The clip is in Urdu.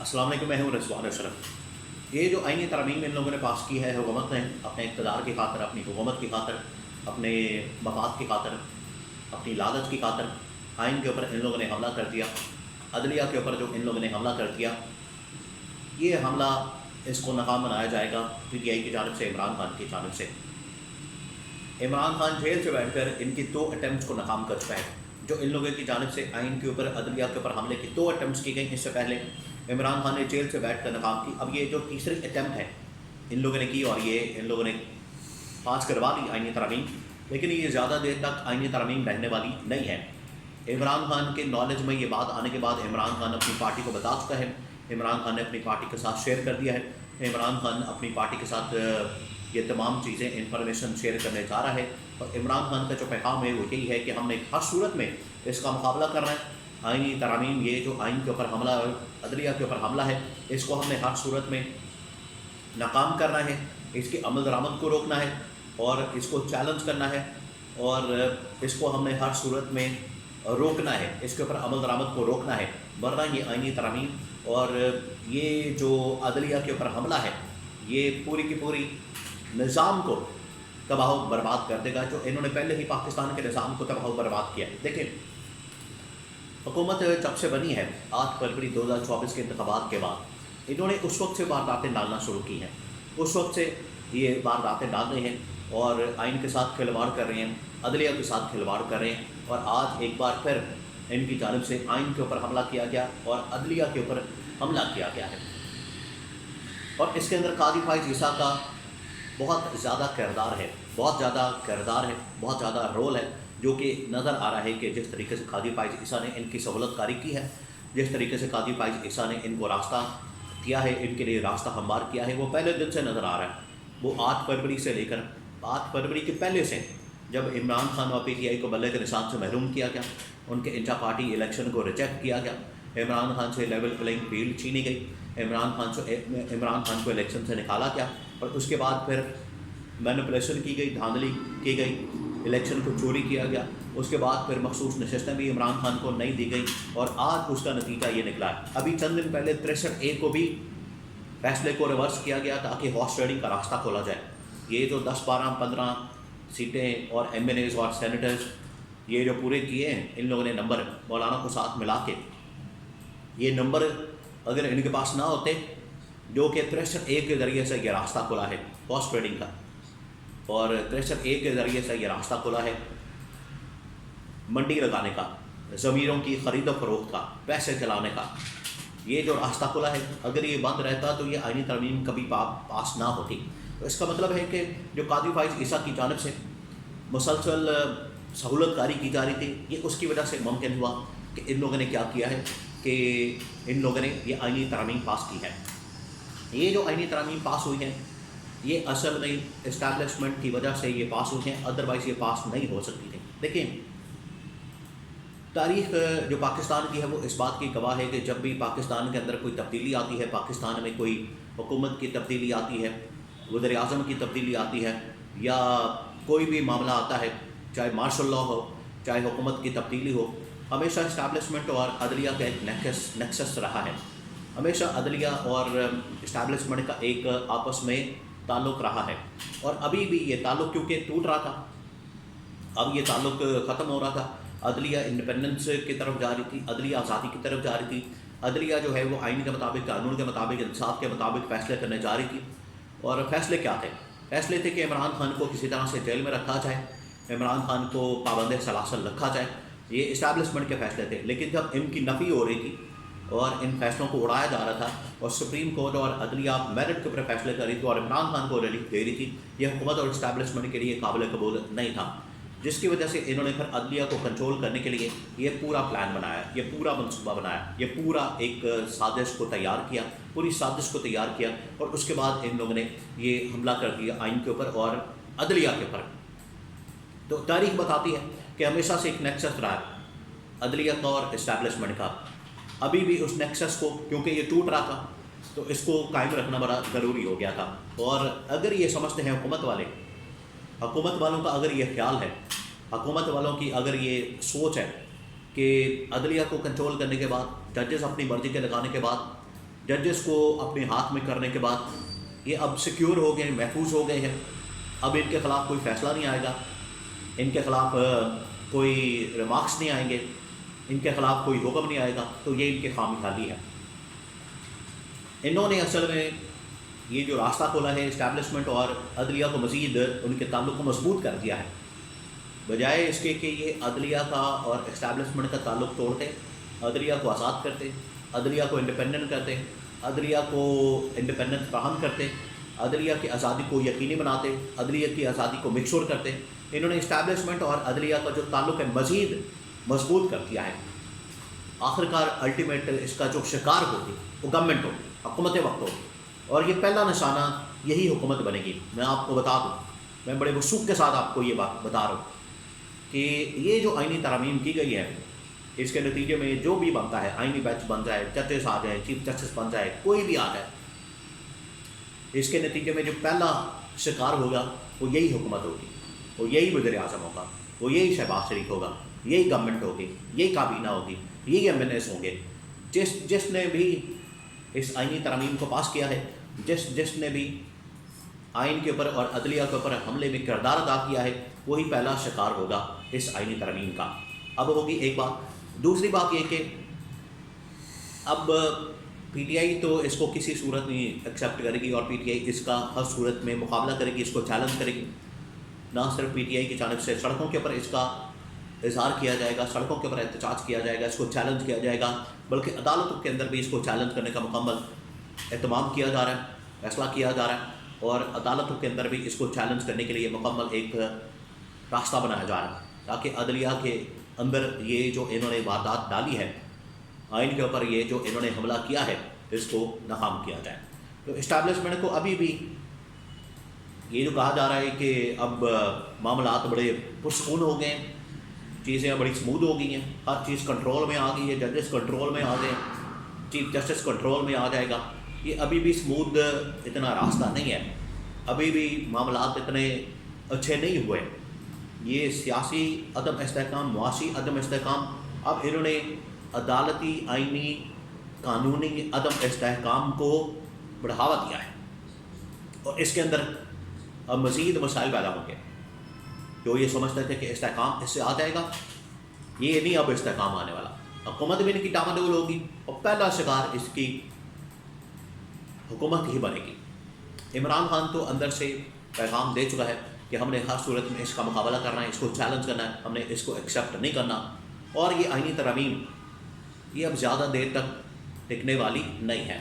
السلام علیکم، میں ہوں رضوان اشرف۔ یہ جو آئینی ترمیم ان لوگوں نے پاس کی ہے، حکومت نے اپنے اقتدار کی خاطر، اپنی حکومت کی خاطر، اپنے مفاد کی خاطر، اپنی لالچ کی خاطر آئین کے اوپر ان لوگوں نے حملہ کر دیا۔ عدلیہ کے اوپر جو ان لوگوں نے حملہ کر دیا، یہ حملہ اس کو ناکام بنایا جائے گا پی ٹی آئی کی جانب سے، عمران خان کی جانب سے۔ عمران خان جیل سے بیٹھ کر ان کی 2 اٹیمپٹس کو ناکام کر چکا ہے۔ جو ان لوگوں کی جانب سے آئین کے اوپر، عدلیہ کے اوپر حملے کی 2 اٹیمپٹس کی گئی، اس سے پہلے عمران خان نے جیل سے بیٹھ کر ناکام کی۔ اب یہ جو تیسری اٹیمپٹ ہے ان لوگوں نے کی، اور یہ ان لوگوں نے پاس کروا دی آئینی ترمیم، لیکن یہ زیادہ دیر تک آئینی ترمیم رہنے والی نہیں ہے۔ عمران خان کے نالج میں یہ بات آنے کے بعد عمران خان اپنی پارٹی کو بتا چکا ہے، عمران خان نے اپنی پارٹی کے ساتھ شیئر کر دیا ہے، عمران خان اپنی پارٹی کے ساتھ یہ تمام چیزیں انفارمیشن شیئر کرنے جا رہا ہے۔ اور عمران خان کا جو پیغام ہے وہ یہی ہے کہ ہم نے ہر صورت میں اس کا مقابلہ کرنا ہے۔ آئینی ترامیم، یہ جو آئین کے اوپر حملہ، عدلیہ کے اوپر حملہ ہے، اس کو ہم نے ہر صورت میں ناکام کرنا ہے، اس کی عمل درآمد کو روکنا ہے اور اس کو چیلنج کرنا ہے، اور اس کو ہم نے ہر صورت میں روکنا ہے، اس کے اوپر عمل درآمد کو روکنا ہے، ورنہ یہ آئینی ترامیم اور یہ جو عدلیہ کے اوپر حملہ ہے یہ پوری کی پوری نظام کو تباہ و برباد کر دے گا، جو انہوں نے پہلے ہی پاکستان کے نظام کو تباہ و برباد کیا۔ دیکھیں، حکومت جب سے بنی ہے 8 فروری 2024 کے انتخابات کے بعد، انہوں نے اس وقت سے وارداتیں ڈالنا شروع کی ہیں، اس وقت سے یہ وارداتیں ڈال رہے ہیں اور آئین کے ساتھ کھلواڑ کر رہے ہیں، عدلیہ کے ساتھ کھلواڑ کر رہے ہیں، اور آج ایک بار پھر ان کی جانب سے آئین کے اوپر حملہ کیا گیا اور عدلیہ کے اوپر حملہ کیا گیا ہے۔ اور اس کے اندر قاضی فائز عیسیٰ کا بہت زیادہ کردار ہے، بہت زیادہ رول ہے، جو کہ نظر آ رہا ہے کہ جس طریقے سے قاضی فائز عیسیٰ نے ان کی سہولت کاری کی ہے، جس طریقے سے قاضی فائز عیسیٰ نے ان کو راستہ دیا ہے، ان کے لیے راستہ ہموار کیا ہے، وہ پہلے دن سے نظر آ رہا ہے۔ وہ 8 فروری سے لے کر 8 فروری کے پہلے سے، جب عمران خان اور پی ٹی آئی کو بلے کے نشان سے محروم کیا گیا، ان کے انٹرا پارٹی الیکشن کو ریجیکٹ کیا گیا، عمران خان سے لیول پلینگ فیلڈ چھینی گئی، عمران خان کو الیکشن سے نکالا گیا، اور اس کے بعد پھر مینپولیشن کی گئی، دھاندلی کی گئی، الیکشن کو چوری کیا گیا، اس کے بعد پھر مخصوص نشستیں بھی عمران خان کو نہیں دی گئی، اور آج اس کا نتیجہ یہ نکلا ہے۔ ابھی چند دن پہلے 63A کو بھی فیصلے کو ریورس کیا گیا تاکہ ہارس ٹریڈنگ کا راستہ کھولا جائے۔ یہ جو 10، 12، 15 سیٹیں اور ایم این ایز اور سینیٹرز یہ جو پورے کیے ہیں ان لوگوں نے نمبر مولانا کو ساتھ ملا کے، یہ نمبر اگر ان کے پاس نہ ہوتے، جو کہ 63A کے ذریعے سے یہ راستہ کھلا ہے ہارس ٹریڈنگ کا، اور 63A کے ذریعے سے یہ راستہ کھلا ہے منڈی لگانے کا، ضمیروں کی خرید و فروخت کا، پیسے چلانے کا، یہ جو راستہ کھلا ہے، اگر یہ بند رہتا تو یہ آئینی ترمیم کبھی پاس نہ ہوتی۔ تو اس کا مطلب ہے کہ جو قاضی فائز عیسیٰ کی جانب سے مسلسل سہولت کاری کی جا رہی تھی، یہ اس کی وجہ سے ممکن ہوا کہ ان لوگوں نے کیا کیا ہے کہ ان لوگوں نے یہ آئینی ترمیم پاس کی ہے۔ یہ جو آئینی ترمیم پاس ہوئی ہیں یہ اصل میں اسٹیبلشمنٹ کی وجہ سے یہ پاس ہوئی ہیں، ادروائز یہ پاس نہیں ہو سکتی تھی۔ دیکھیں، تاریخ جو پاکستان کی ہے وہ اس بات کی گواہ ہے کہ جب بھی پاکستان کے اندر کوئی تبدیلی آتی ہے، پاکستان میں کوئی حکومت کی تبدیلی آتی ہے، وزیر اعظم کی تبدیلی آتی ہے، یا کوئی بھی معاملہ آتا ہے، چاہے مارشل لاء ہو، چاہے حکومت کی تبدیلی ہو، ہمیشہ اسٹیبلشمنٹ اور عدلیہ کا ایک نیکسس رہا ہے، ہمیشہ عدلیہ اور اسٹیبلشمنٹ کا ایک آپس میں تعلق رہا ہے، اور ابھی بھی یہ تعلق کیونکہ ٹوٹ رہا تھا، اب یہ تعلق ختم ہو رہا تھا، عدلیہ انڈیپینڈنس کی طرف جا رہی تھی، عدلیہ آزادی کی طرف جا رہی تھی، عدلیہ جو ہے وہ آئین کے مطابق، قانون کے مطابق، انصاف کے مطابق فیصلے کرنے جا رہی تھی۔ اور فیصلے کیا تھے؟ فیصلے تھے کہ عمران خان کو کسی طرح سے جیل میں رکھا جائے، عمران خان کو پابند سلاسل رکھا جائے، یہ اسٹیبلشمنٹ کے فیصلے تھے۔ لیکن جب ان کی نفی ہو رہی تھی اور ان فیصلوں کو اڑایا جا رہا تھا، اور سپریم کورٹ اور عدلیہ میرٹ کے اوپر فیصلے کر رہی تھی اور عمران خان کو ریلیف دے رہی تھی، یہ حکومت اور اسٹیبلشمنٹ کے لیے قابل قبول نہیں تھا، جس کی وجہ سے انہوں نے پھر عدلیہ کو کنٹرول کرنے کے لیے یہ پورا پلان بنایا، یہ پورا منصوبہ بنایا، یہ پورا ایک سازش کو تیار کیا، پوری سازش کو تیار کیا، اور اس کے بعد ان لوگوں نے یہ حملہ کر دیا آئین کے اوپر اور عدلیہ کے اوپر۔ تو تاریخ بتاتی ہے کہ ہمیشہ سے ایک نیکسس رہا ہے عدلیہ کا اور اسٹیبلشمنٹ کا، ابھی بھی اس نیکسس کو، کیونکہ یہ ٹوٹ رہا تھا تو اس کو قائم رکھنا بڑا ضروری ہو گیا تھا۔ اور اگر یہ سمجھتے ہیں حکومت والوں کا اگر یہ خیال ہے، حکومت والوں کی اگر یہ سوچ ہے کہ عدلیہ کو کنٹرول کرنے کے بعد، ججز اپنی مرضی کے لگانے کے بعد ججز کو اپنے ہاتھ میں کرنے کے بعد یہ اب سیکیور ہو گئے، محفوظ ہو گئے ہیں، اب ان کے خلاف کوئی فیصلہ نہیں آئے گا، ان کے خلاف کوئی ریمارکس نہیں آئیں گے، ان کے خلاف کوئی حکم نہیں آئے گا، تو یہ ان کے خامی خیالی ہے۔ انہوں نے اصل میں یہ جو راستہ کھولا ہے اسٹیبلشمنٹ اور عدلیہ کو مزید ان کے تعلق کو مضبوط کر دیا ہے، بجائے اس کے کہ یہ عدلیہ کا اور اسٹیبلشمنٹ کا تعلق توڑتے، عدلیہ کو آزاد کرتے، عدلیہ کو انڈیپینڈنٹ کرتے، عدلیہ کو انڈیپینڈنٹ فراہم کرتے، عدلیہ کی آزادی کو یقینی بناتے، عدلیہ کی آزادی کو میک کرتے، انہوں نے اسٹیبلشمنٹ اور عدلیہ کا جو تعلق ہے مزید مضبوط کر دیا ہے۔ آخرکار الٹیمیٹ اس کا جو شکار ہوگی وہ گورنمنٹ ہوگی، حکومت وقت ہوگی، اور یہ پہلا نشانہ یہی حکومت بنے گی۔ میں آپ کو بتا دوں، میں بڑے وثوق کے ساتھ آپ کو یہ بات بتا رہا ہوں کہ یہ جو آئینی ترامیم کی گئی ہے، اس کے نتیجے میں جو بھی بنتا ہے، آئینی بینچ بن جائے، ججز آ جائیں، چیف جسٹس بن جائے، کوئی بھی آ جائے، اس کے نتیجے میں جو پہلا شکار ہوگا وہ یہی حکومت ہوگی، وہ یہی وزیر اعظم ہوگا، وہ یہی شہباز شریف ہوگا، یہی گورنمنٹ ہوگی، یہی کابینہ ہوگی، یہی ایم این ایز ہوں گے۔ جس نے بھی اس آئینی ترامیم کو پاس کیا ہے، جس نے بھی آئین کے اوپر اور عدلیہ کے اوپر حملے میں کردار ادا کیا ہے، وہی پہلا شکار ہوگا اس آئینی ترمیم کا۔ اب ہوگی ایک بات۔ دوسری بات یہ کہ اب پی ٹی آئی تو اس کو کسی صورت نہیں ایکسیپٹ کرے گی، اور پی ٹی آئی اس کا ہر صورت میں مقابلہ کرے گی، اس کو چیلنج کرے گی۔ نہ صرف پی ٹی آئی کی جانب سے سڑکوں کے اوپر اس کا اظہار کیا جائے گا، سڑکوں کے اوپر احتجاج کیا جائے گا، اس کو چیلنج کیا جائے گا، بلکہ عدالتوں کے اندر بھی اس کو چیلنج کرنے کا مکمل اہتمام کیا جا رہا ہے، فیصلہ کیا جا رہا ہے، اور عدالتوں کے اندر بھی اس کو چیلنج کرنے کے لیے مکمل ایک راستہ بنایا جا رہا ہے، تاکہ عدلیہ کے اندر یہ جو انہوں نے واردات ڈالی ہے، آئین کے اوپر یہ جو انہوں نے حملہ کیا ہے، اس کو ناکام کیا جائے۔ تو اسٹیبلشمنٹ کو ابھی بھی یہ جو کہا جا رہا ہے کہ اب معاملات بڑے پرسکون ہو گئے ہیں، چیزیں بڑی سموتھ ہو گئی ہیں، ہر چیز کنٹرول میں آ گئی ہے، ججز کنٹرول میں آ گئے، چیف جسٹس کنٹرول میں آ جائے گا، یہ ابھی بھی سموتھ اتنا راستہ نہیں ہے، ابھی بھی معاملات اتنے اچھے نہیں ہوئے۔ یہ سیاسی عدم استحکام، معاشی عدم استحکام، اب انہوں نے عدالتی، آئینی، قانونی عدم استحکام کو بڑھاوا دیا ہے، اور اس کے اندر اب مزید مسائل پیدا ہوں گے۔ جو یہ سمجھتے تھے کہ استحکام اس سے آ جائے گا، یہ نہیں اب استحکام آنے والا، حکومت بھی ان کی ڈاماڈول ہوگی، اور پہلا شکار اس کی حکومت ہی بنے گی۔ عمران خان تو اندر سے پیغام دے چکا ہے کہ ہم نے ہر صورت میں اس کا مقابلہ کرنا ہے، اس کو چیلنج کرنا ہے، ہم نے اس کو ایکسیپٹ نہیں کرنا، اور یہ آئینی ترامیم یہ اب زیادہ دیر تک ٹکنے والی نہیں ہے۔